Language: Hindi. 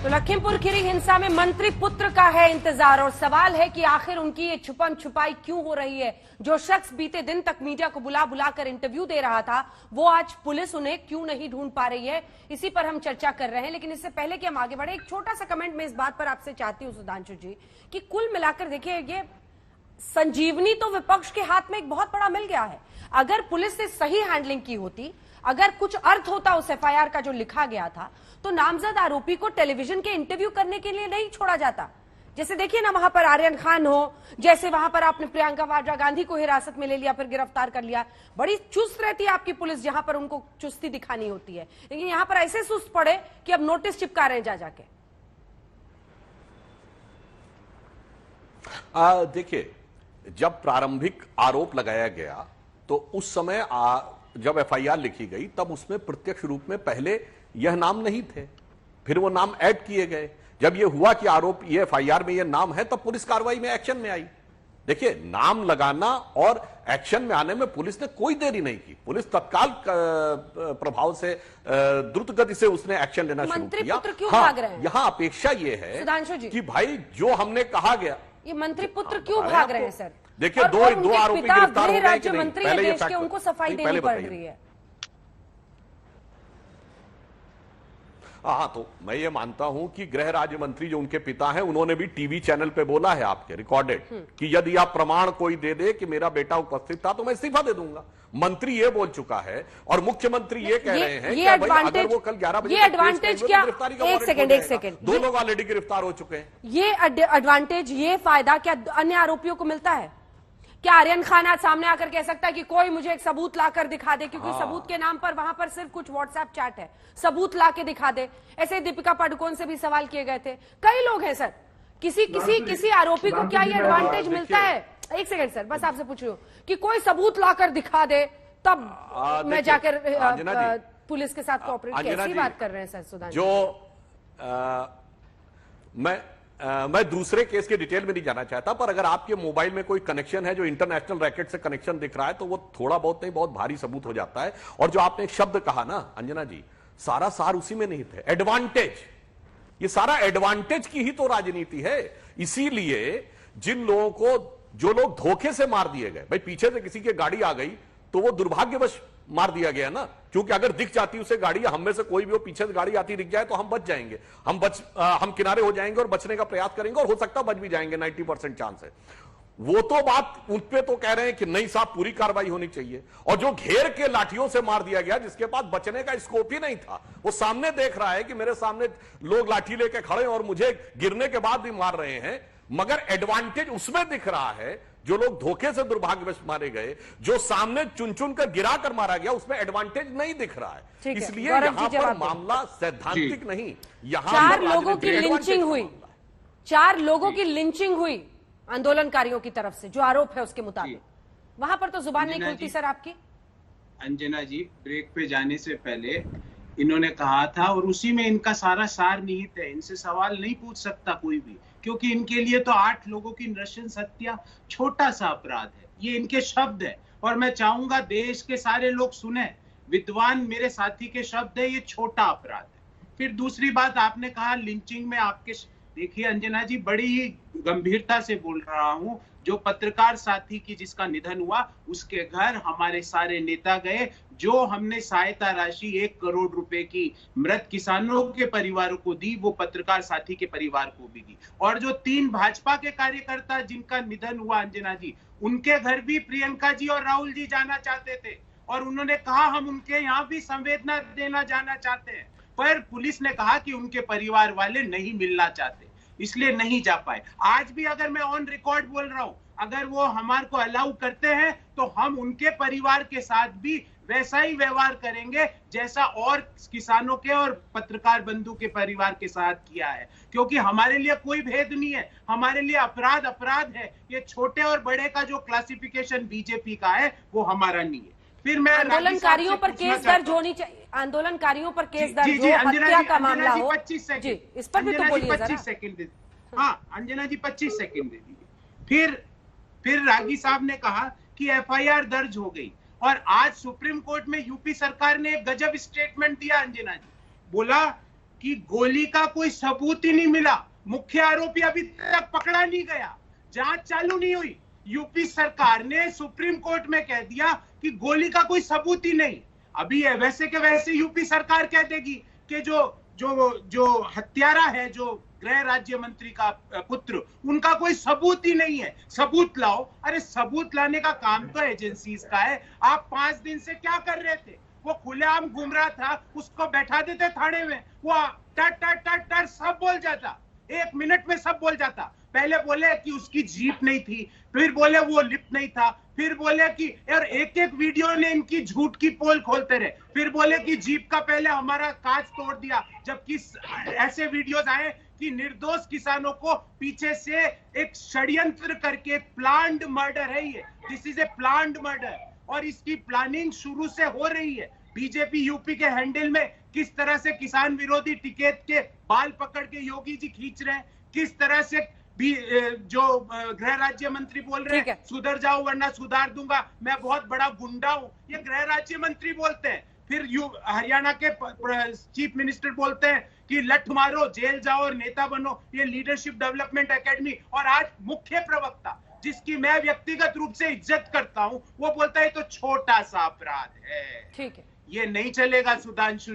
तो लखीमपुर खीरी हिंसा में मंत्री पुत्र का है इंतजार और सवाल है कि आखिर उनकी ये छुपन छुपाई क्यों हो रही है। जो शख्स बीते दिन तक मीडिया को बुला बुलाकर इंटरव्यू दे रहा था, वो आज पुलिस उन्हें क्यों नहीं ढूंढ पा रही है, इसी पर हम चर्चा कर रहे हैं। लेकिन इससे पहले कि हम आगे बढ़े, एक छोटा सा कमेंट मैं इस बात पर आपसे चाहती हूँ सुधांशु जी, कि कुल मिलाकर देखिए, ये संजीवनी तो विपक्ष के हाथ में एक बहुत बड़ा मिल गया है। अगर पुलिस ने सही हैंडलिंग की होती, अगर कुछ अर्थ होता उस एफआईआर का जो लिखा गया था, तो नामजद आरोपी को टेलीविजन के इंटरव्यू करने के लिए नहीं छोड़ा जाता। जैसे देखिए ना, वहां पर आर्यन खान हो, जैसे वहां पर आपने प्रियंका वाड्रा गांधी को हिरासत में ले लिया, फिर गिरफ्तार कर लिया। बड़ी चुस्त रहती है आपकी पुलिस, जहां पर उनको चुस्ती दिखानी होती है। लेकिन यहां पर ऐसे सुस्त पड़े कि अब नोटिस चिपका रहे हैं जाके। देखिए, जब प्रारंभिक आरोप लगाया गया तो उस समय जब एफआईआर लिखी गई तब उसमें प्रत्यक्ष रूप में पहले यह नाम नहीं थे, फिर वो नाम ऐड किए गए। जब ये हुआ कि आरोप ये एफआईआर में ये नाम है, तब पुलिस कार्रवाई में एक्शन में आई। देखिए, नाम लगाना और एक्शन में आने में पुलिस ने कोई देरी नहीं की। पुलिस तत्काल प्रभाव से द्रुत गति से उसने एक्शन लेना शुरू किया। क्यों भाग रहे हैं? यहां अपेक्षा ये है सुधांशु जी, कि भाई जो हमने कहा गया, ये मंत्री पुत्र क्यों भाग रहे हैं सर? देखिए, दो आरोपी गिरफ्तार हो गए कि नहीं, मंत्री है देश के, उनको सफाई देनी पड़ रही है। हाँ, तो मैं ये मानता हूं कि गृह राज्य मंत्री जो उनके पिता हैं, उन्होंने भी टीवी चैनल पे बोला है आपके रिकॉर्डेड कि यदि आप प्रमाण कोई दे दे कि मेरा बेटा उपस्थित था तो मैं इस्तीफा दे दूंगा। मंत्री ये बोल चुका है और मुख्यमंत्री ये कह रहे हैं कि अगर वो कल 11 बजे ये एडवांटेज क्या, एक सेकंड, दो लोग ऑलरेडी गिरफ्तार हो चुके हैं। ये एडवांटेज, ये फायदा क्या अन्य आरोपियों को मिलता है? क्या आर्यन खान आज सामने आकर कह सकता है कि कोई मुझे एक सबूत लाकर दिखा दे, क्योंकि सबूत के नाम पर वहां पर सिर्फ कुछ व्हाट्सएप चैट है, सबूत ला के दिखा दे। ऐसे दीपिका पादुकोण से भी सवाल किए गए थे, कई लोग हैं सर। किसी आरोपी को क्या ये एडवांटेज मिलता है? एक सेकंड सर, बस आपसे पूछ रही हूँ कि कोई सबूत लाकर दिखा दे, तब मैं जाकर पुलिस के साथ कोऑपरेट। कैसी बात कर रहे हैं सर सुधांशु? मैं दूसरे केस के डिटेल में नहीं जाना चाहता, पर अगर आपके मोबाइल में कोई कनेक्शन है जो इंटरनेशनल रैकेट से कनेक्शन दिख रहा है, तो वो थोड़ा बहुत नहीं, बहुत भारी सबूत हो जाता है। और जो आपने एक शब्द कहा ना अंजना जी, सारा सार उसी में नहीं थे, एडवांटेज। ये सारा एडवांटेज की ही तो राजनीति है। इसीलिए जिन लोगों को, जो लोग धोखे से मार दिए गए, भाई पीछे से किसी की गाड़ी आ गई तो वो दुर्भाग्यवश मार दिया गया ना, क्योंकि अगर दिख जाती उसे गाड़ी, हम में से कोई भी वो पीछे से गाड़ी आती दिख जाए तो हम बच जाएंगे, हम किनारे हो जाएंगे और बचने का प्रयास करेंगे, और हो सकता है बच भी जाएंगे, 90% चांस है। वो तो बात उन पे तो कह रहे हैं कि नहीं साहब, पूरी कार्रवाई होनी चाहिए। और जो घेर के लाठियों से मार दिया गया, जिसके पास बचने का स्कोप ही नहीं था, वो सामने देख रहा है कि मेरे सामने लोग लाठी लेके खड़े और मुझे गिरने के बाद भी मार रहे हैं, मगर एडवांटेज उसमें दिख रहा है। जो लोग धोखे से दुर्भाग्यवश मारे गए, जो सामने चुन चुन कर गिरा कर मारा गया, उसमें एडवांटेज नहीं दिख रहा है। इसलिए यहाँ पर मामला सैद्धांतिक नहीं, यहाँ 4 लोगों की लिंचिंग हुई, 4 लोगों की लिंचिंग हुई आंदोलनकारियों की तरफ से, जो आरोप है उसके मुताबिक। वहां पर तो जुबान नहीं खुलती सर आपकी। अंजना जी, ब्रेक पे जाने से पहले इन्होंने कहा था, और उसी में इनका सारा सार निहित है। इनसे सवाल नहीं पूछ सकता कोई भी, क्योंकि इनके लिए तो 8 लोगों की नृशंस हत्या छोटा सा अपराध है। ये इनके शब्द है, और मैं चाहूंगा देश के सारे लोग सुने, विद्वान मेरे साथी के शब्द है, ये छोटा अपराध है। फिर दूसरी बात, आपने कहा लिंचिंग में आपके, देखिए अंजना जी, बड़ी ही गंभीरता से बोल रहा हूं। जो पत्रकार साथी की जिसका निधन हुआ, उसके घर हमारे सारे नेता गए। जो हमने सहायता राशि 1 करोड़ रुपए की मृत किसानों के परिवारों को दी, वो पत्रकार साथी के परिवार को भी दी। और जो 3 भाजपा के कार्यकर्ता जिनका निधन हुआ अंजना जी, उनके घर भी प्रियंका जी और राहुल जी जाना चाहते थे, और उन्होंने कहा हम उनके यहाँ भी संवेदना देना जाना चाहते हैं, पर पुलिस ने कहा कि उनके परिवार वाले नहीं मिलना चाहते, इसलिए नहीं जा पाए। आज भी अगर मैं ऑन रिकॉर्ड बोल रहा हूं, अगर वो हमारे को अलाउ करते हैं तो हम उनके परिवार के साथ भी वैसा ही व्यवहार करेंगे जैसा और किसानों के और पत्रकार बंधु के परिवार के साथ किया है, क्योंकि हमारे लिए कोई भेद नहीं है। हमारे लिए अपराध अपराध है। ये छोटे और बड़े का जो क्लासिफिकेशन बीजेपी का है, वो हमारा नहीं है। फिर मैं आंदोलनकारियों पर केस दर्ज होनी चाहिए, आंदोलनकारियों पर केस दर्ज हो, हत्या का मामला हो। 25 सेकंड, इस पर भी तो बोलिए जरा। 25 सेकंड दे, हाँ अंजना जी 25 सेकंड दे दीजिए। फिर रागी साहब ने कहा कि एफआईआर दर्ज हो गई, और आज सुप्रीम कोर्ट में यूपी सरकार ने एक गजब स्टेटमेंट दिया अंजना जी। बोला कि गोली का कोई सबूत ही नहीं मिला, मुख्य आरोपी अभी तक पकड़ा नहीं गया, जांच चालू नहीं हुई। यूपी सरकार ने सुप्रीम कोर्ट में कह दिया कि गोली का कोई सबूत ही नहीं। अभी वैसे के वैसे यूपी सरकार कह देगी कि जो हत्यारा है, जो गृह राज्य मंत्री का पुत्र, उनका कोई सबूत ही नहीं है, सबूत लाओ। अरे सबूत लाने का काम तो एजेंसीज का है। आप 5 दिन से क्या कर रहे थे? वो खुलेआम घूम रहा था, उसको बैठा देते थाने में, वो टट टट टट टट सब बोल जाता, 1 मिनट में सब बोल जाता। पहले बोले कि उसकी जीप नहीं थी, फिर बोले वो लिफ्ट नहीं था, फिर बोले कि यार एक एक वीडियो ने इनकी झूठ की पोल खोलते रहे, फिर बोले कि जीप का पहले हमारा कांच तोड़ दिया, जबकि ऐसे वीडियोस आए कि निर्दोष किसानों को पीछे से एक षड्यंत्र करके, एक प्लान्ड मर्डर है ये, this is a planned murder, और इसकी प्लानिंग शुरू से हो रही है। बीजेपी यूपी के हैंडल में किस तरह से किसान विरोधी टिकैत के बाल पकड़ के योगी जी खींच रहे हैं, किस तरह से भी जो गृह राज्य मंत्री बोल रहे हैं सुधर जाओ वरना सुधार दूंगा, मैं बहुत बड़ा गुंडा हूं, ये गृह राज्य मंत्री बोलते हैं। फिर हरियाणा के चीफ मिनिस्टर बोलते हैं कि लठ मारो, जेल जाओ और नेता बनो, ये लीडरशिप डेवलपमेंट एकेडमी। और आज मुख्य प्रवक्ता, जिसकी मैं व्यक्तिगत रूप से इज्जत करता हूं, वो बोलता है तो छोटा सा अपराध है। ठीक है, ये नहीं चलेगा सुधांशु।